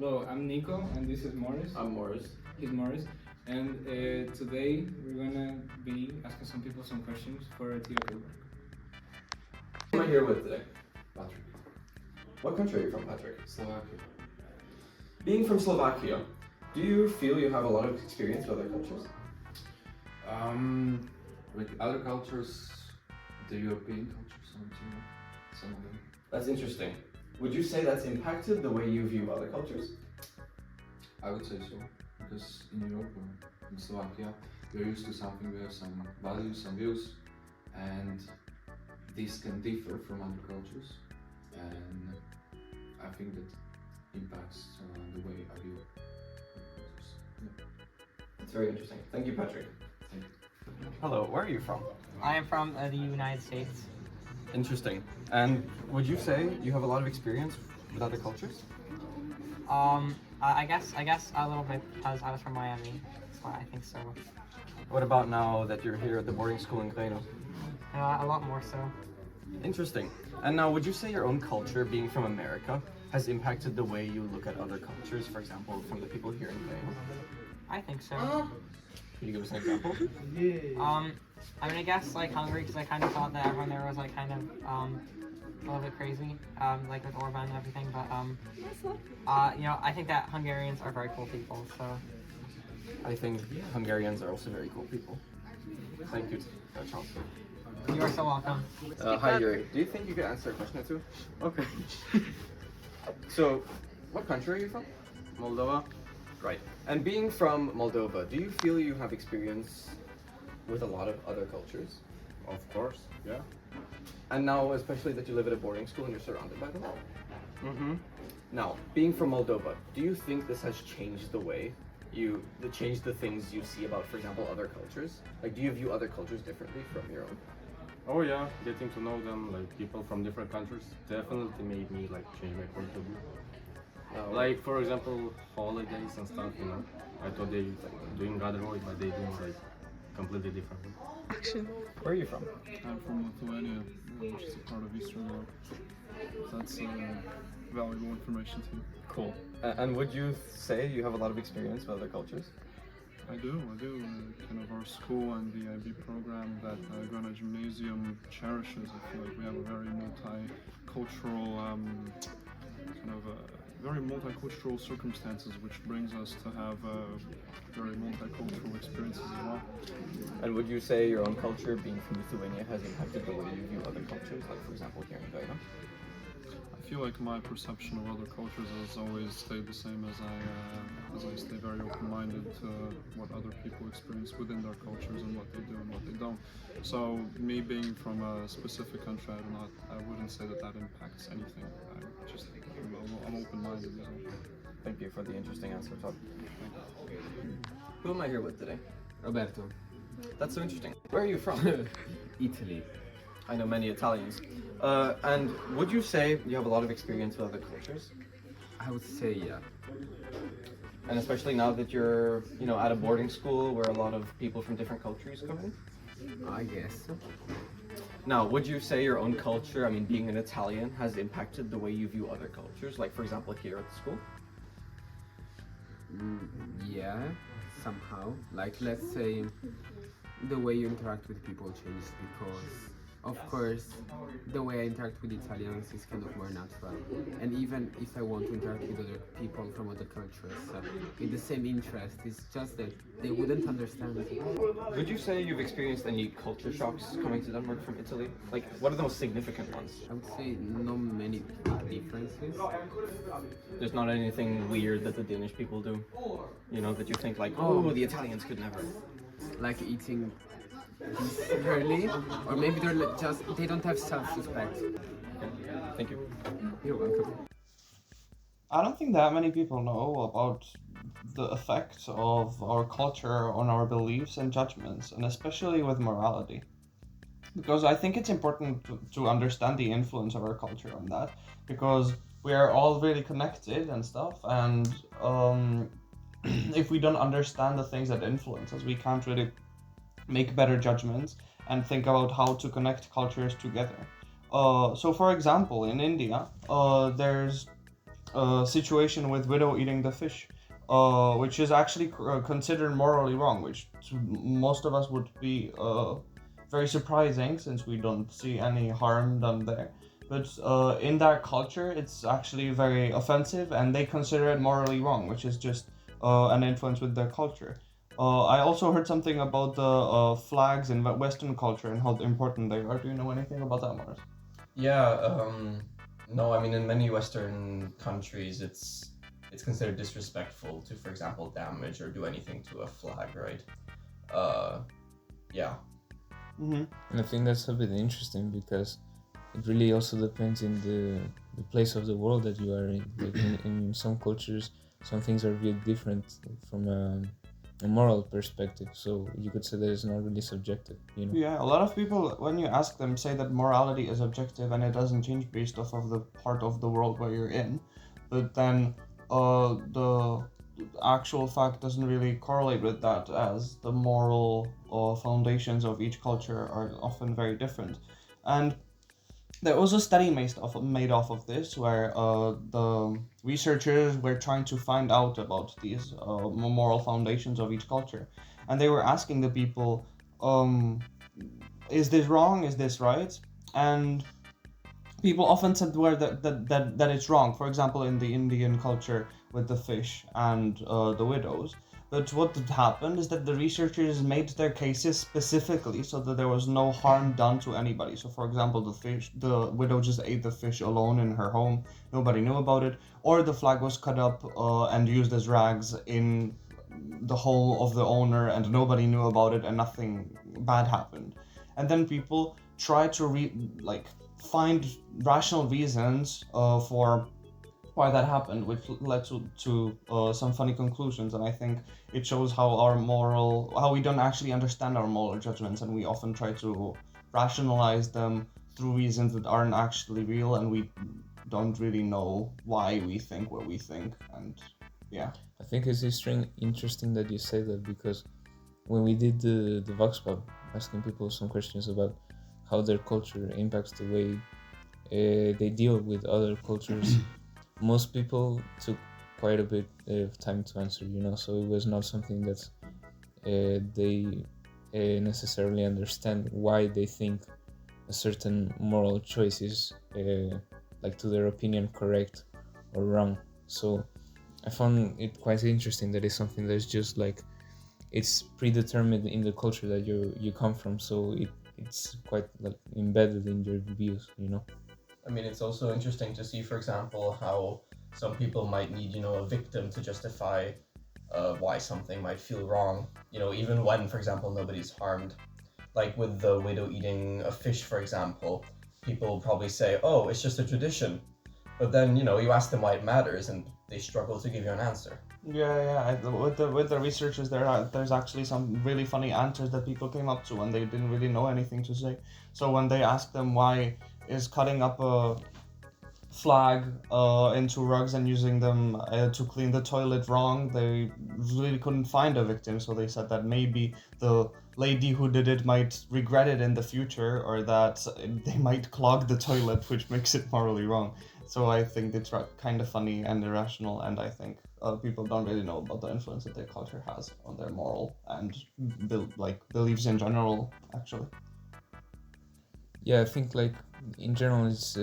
Hello, I'm Nico, and this is Morris. I'm Morris. He's Morris, and today we're gonna be asking some people some questions for TOK. Who am I here with today? Patrick. What country are you from, Patrick? Slovakia. Being from Slovakia, do you feel you have a lot of experience with other cultures? With other cultures, the European cultures, some of them. That's interesting. Would you say that's impacted the way you view other cultures? I would say so, because in Europe, in Slovakia, we're used to something, we have some values, some views, and these can differ from other cultures, and I think that impacts the way I view other cultures. Yeah. That's very interesting. Thank you, Patrick. Thank you. Hello, where are you from? I am from the United States. Interesting. And would you say you have a lot of experience with other cultures? I guess a little bit because I was from Miami. That's why I think so. What about now that you're here at the boarding school in Greno? A lot more so. Interesting. And now, would you say your own culture, being from America, has impacted the way you look at other cultures, for example, from the people here in Greno? I think so. Can you give us an example? I mean, I guess like Hungary because I kind of thought that everyone there was like kind of a little bit crazy, like with Orban and everything. But you know, I think that Hungarians are very cool people. So I think Hungarians are also very cool people. Thank you, Charles. you are so welcome. Hi, Yuri. Do you think you could answer a question or two? Okay. So, what country are you from? Moldova. Right. And being from Moldova, do you feel you have experience with a lot of other cultures? Of course, yeah. And now, especially that you live at a boarding school and you're surrounded by them? Mm-hmm. Now, being from Moldova, do you think this has changed the way changed the things you see about, for example, other cultures? Like, do you view other cultures differently from your own? Oh yeah, getting to know them, like people from different countries, definitely made me like change my point of view. Like for example, holidays and stuff, you know. I thought they like doing rather way, but they doing like completely different. Where are you from? I'm from Lithuania, which is a part of Eastern Europe. That's valuable information to you. Cool. And would you say you have a lot of experience with other cultures? I do. Kind of our school and the IB program that Grana Gymnasium cherishes. I feel like we have a very multicultural, very multicultural circumstances, which brings us to have very multicultural experiences as well. And would you say your own culture, being from Lithuania, has impacted the way you view other cultures, like for example here in Greno? I feel like my perception of other cultures has always stayed the same as I stay very open-minded to what other people experience within their cultures and what they do and what they don't. So me being from a specific country, I wouldn't say that impacts anything. I'm open-minded as well. Thank you for the interesting answer, Todd. Who am I here with today? Roberto. That's so interesting. Where are you from? Italy. I know many Italians. And would you say you have a lot of experience with other cultures? I would say yeah. And especially now that you're, at a boarding school where a lot of people from different cultures come in? I guess. Now, would you say your own culture, being an Italian, has impacted the way you view other cultures? Like, for example, here at the school? Yeah, somehow. Like, let's say the way you interact with people changes because, of course, the way I interact with Italians is kind of more natural. And even if I want to interact with other people from other cultures with the same interest, it's just that they wouldn't understand it. Would you say you've experienced any culture shocks coming to Denmark from Italy? Like, what are the most significant ones? I would say not many big differences. There's not anything weird that the Danish people do? That you think like, oh, the Italians could never. Like eating this early, or maybe they don't have self-respect. Okay. Thank you. You're welcome. I don't think that many people know about the effects of our culture on our beliefs and judgments, and especially with morality. Because I think it's important to understand the influence of our culture on that, because we are all really connected and stuff, and if we don't understand the things that influence us, we can't really make better judgments and think about how to connect cultures together. So for example, in India, there's situation with widow eating the fish, which is actually considered morally wrong, which to most of us would be very surprising since we don't see any harm done there. But in that culture, it's actually very offensive, and they consider it morally wrong, which is just an influence with their culture. I also heard something about the flags in Western culture and how important they are. Do you know anything about that, Mars? Yeah, no, I mean in many Western countries it's considered disrespectful to, for example, damage or do anything to a flag, right? Yeah. Mm-hmm. And I think that's a bit interesting because it really also depends in the place of the world that you are in. Like in some cultures, some things are viewed different from a moral perspective. So you could say that it's not really subjective, you know? Yeah, a lot of people, when you ask them, say that morality is objective and it doesn't change based off of the part of the world where you're in. But then the actual fact doesn't really correlate with that, as the moral foundations of each culture are often very different. And there was a study made off of this where the researchers were trying to find out about these moral foundations of each culture. And they were asking the people, is this wrong? Is this right? And people often said where that it's wrong. For example, in the Indian culture with the fish and the widows. But what had happened is that the researchers made their cases specifically so that there was no harm done to anybody. So, for example, the widow just ate the fish alone in her home. Nobody knew about it. Or the flag was cut up and used as rags in the home of the owner, and nobody knew about it, and nothing bad happened. And then people try to find rational reasons for why that happened, which led to some funny conclusions. And I think it shows how we don't actually understand our moral judgments, and we often try to rationalize them through reasons that aren't actually real, and we don't really know why we think what we think. And yeah, I think it's interesting that you say that, because when we did the Vox Pop, asking people some questions about how their culture impacts the way they deal with other cultures, most people took quite a bit of time to answer, you know, so it was not something that they necessarily understand why they think a certain moral choice is, like to their opinion, correct or wrong. So I found it quite interesting that it's something that's just like, it's predetermined in the culture that you come from, so it's quite like embedded in your views, you know. I mean, it's also interesting to see, for example, how some people might need, a victim to justify why something might feel wrong, even when, for example, nobody's harmed. Like with the widow eating a fish, for example, people probably say, oh, it's just a tradition. But then, you ask them why it matters, and they struggle to give you an answer. Yeah. With the researchers, there's actually some really funny answers that people came up to when they didn't really know anything to say. So when they asked them why is cutting up a flag into rugs and using them to clean the toilet wrong, they really couldn't find a victim. So they said that maybe the lady who did it might regret it in the future, or that they might clog the toilet, which makes it morally wrong. So I think it's kind of funny and irrational, and I think people don't really know about the influence that their culture has on their moral and beliefs in general, actually. Yeah, I think like in general it's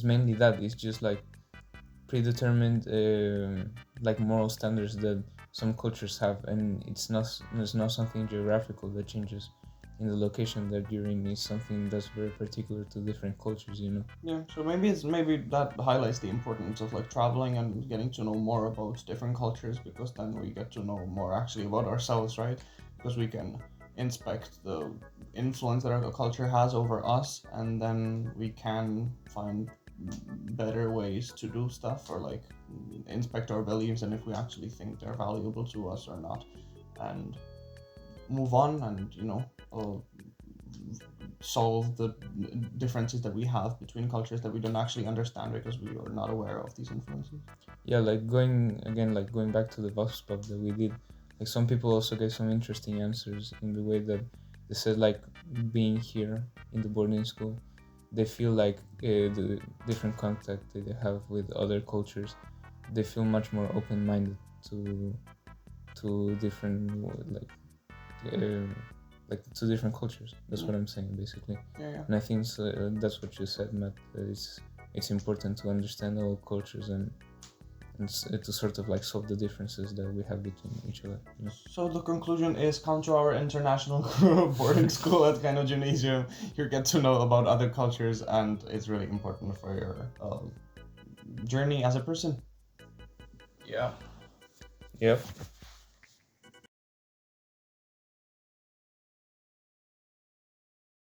mainly that. It's just like predetermined like moral standards that some cultures have, and it's not something geographical that changes in the location that you're in. Is something that's very particular to different cultures, you know. Yeah, so maybe that highlights the importance of like traveling and getting to know more about different cultures, because then we get to know more actually about ourselves, right? Because we can inspect the influence that our culture has over us, and then we can find better ways to do stuff, or like inspect our beliefs and if we actually think they're valuable to us or not, and move on and solve the differences that we have between cultures that we don't actually understand because we are not aware of these influences. Yeah, going back to the Vox Pop that we did, like some people also gave some interesting answers in the way that they said, like, being here in the boarding school they feel like the different contact that they have with other cultures, they feel much more open-minded to different to different cultures. That's what I'm saying basically. Yeah. And I think that's what you said, Matt. It's important to understand all cultures and to sort of like solve the differences that we have between each other. You know? So the conclusion is, come to our international boarding school at Kind of Gymnasium. You get to know about other cultures, and it's really important for your journey as a person. Yeah. Yep.